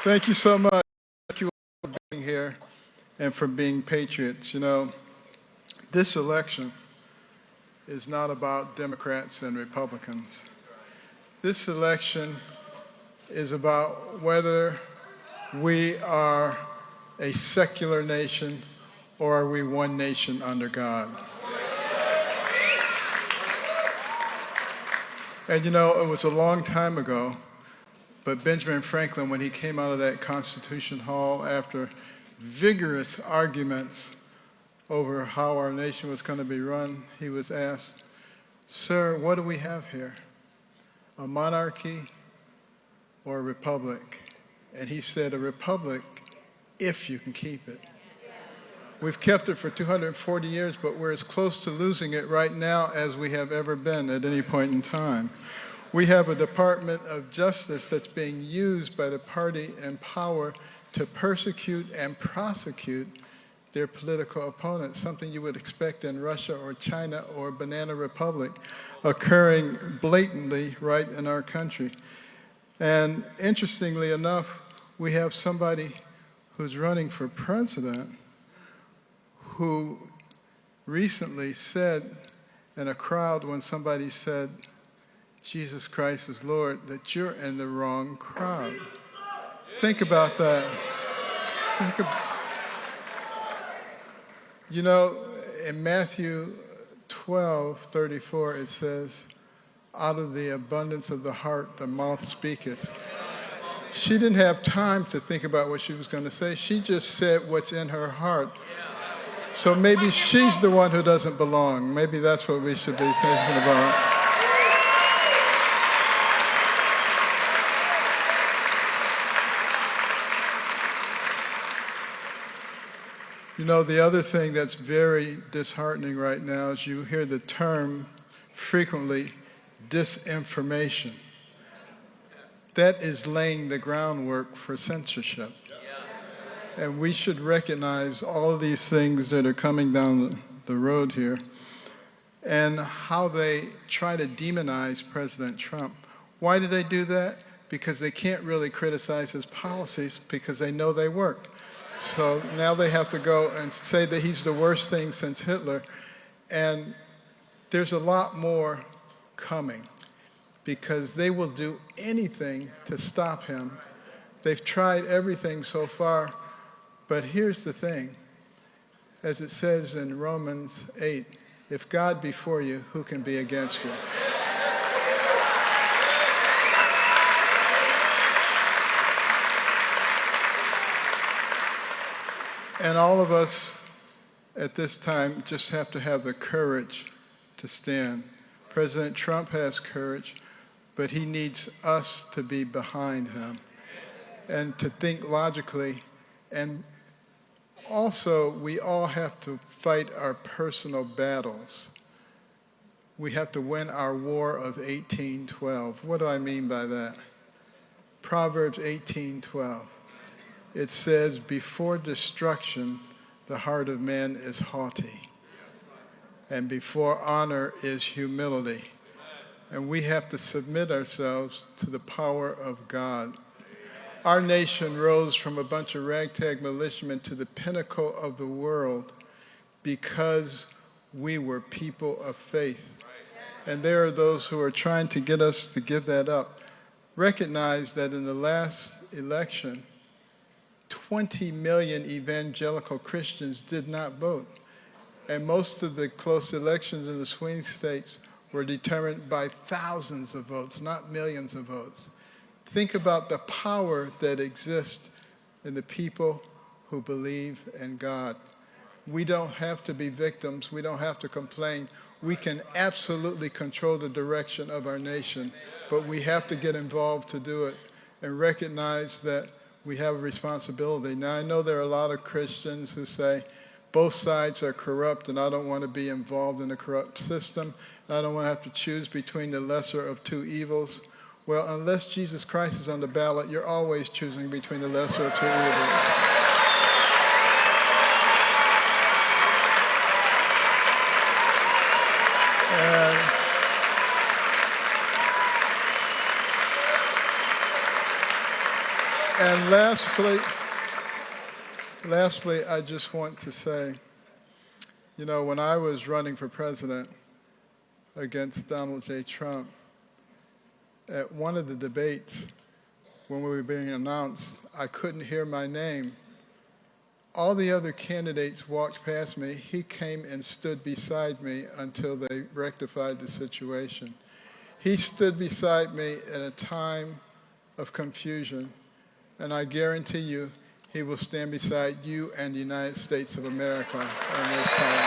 Thank you so much. Thank you all for being here and for being patriots. You know, this election is not about Democrats and Republicans. This election is about whether we are a secular nation or are we one nation under God. And you know, it was a long time ago, but Benjamin Franklin, when he came out of that Constitution Hall after vigorous arguments over how our nation was going to be run, he was asked, "Sir, what do we have here? A monarchy or a republic?" And he said, "A republic, if you can keep it." We've kept it for 240 years, but we're as close to losing it right now as we have ever been at any point in time. We have a Department of Justice that's being used by the party in power to persecute and prosecute their political opponents, something you would expect in Russia or China or Banana Republic, occurring blatantly right in our country. And interestingly enough, we have somebody who's running for president who recently said in a crowd when somebody said, "Jesus Christ is Lord," that you're in the wrong crowd. Think about that. You know, in Matthew 12:34, it says, "Out of the abundance of the heart, the mouth speaketh." She didn't have time to think about what she was going to say. She just said what's in her heart. So maybe she's the one who doesn't belong. Maybe that's what we should be thinking about. You know, the other thing that's very disheartening right now is you hear the term frequently, disinformation. That is laying the groundwork for censorship. And we should recognize all of these things that are coming down the road here and how they try to demonize President Trump. Why do they do that? Because they can't really criticize his policies because they know they worked. So now they have to go and say that he's the worst thing since Hitler. And there's a lot more coming because they will do anything to stop him. They've tried everything so far. But here's the thing. As it says in Romans 8, if God be for you, who can be against you? And all of us at this time just have to have the courage to stand. President Trump has courage, but he needs us to be behind him and to think logically. And also, we all have to fight our personal battles. We have to win our war of 1812. What do I mean by that? Proverbs 18:12. It says, "Before destruction, the heart of man is haughty, and before honor is humility." And we have to submit ourselves to the power of God. Our nation rose from a bunch of ragtag militiamen to the pinnacle of the world because we were people of faith. And there are those who are trying to get us to give that up. Recognize that in the last election, 20 million evangelical Christians did not vote. And most of the close elections in the swing states were determined by thousands of votes, not millions of votes. Think about the power that exists in the people who believe in God. We don't have to be victims. We don't have to complain. We can absolutely control the direction of our nation, but we have to get involved to do it and recognize that we have a responsibility. Now, I know there are a lot of Christians who say, both sides are corrupt and I don't want to be involved in a corrupt system. I don't want to have to choose between the lesser of two evils. Well, unless Jesus Christ is on the ballot, you're always choosing between the lesser of two evils. And lastly, I just want to say, you know, when I was running for president against Donald J. Trump, at one of the debates, when we were being announced, I couldn't hear my name. All the other candidates walked past me. He came and stood beside me until they rectified the situation. He stood beside me at a time of confusion, and I guarantee you he will stand beside you and the United States of America in this time.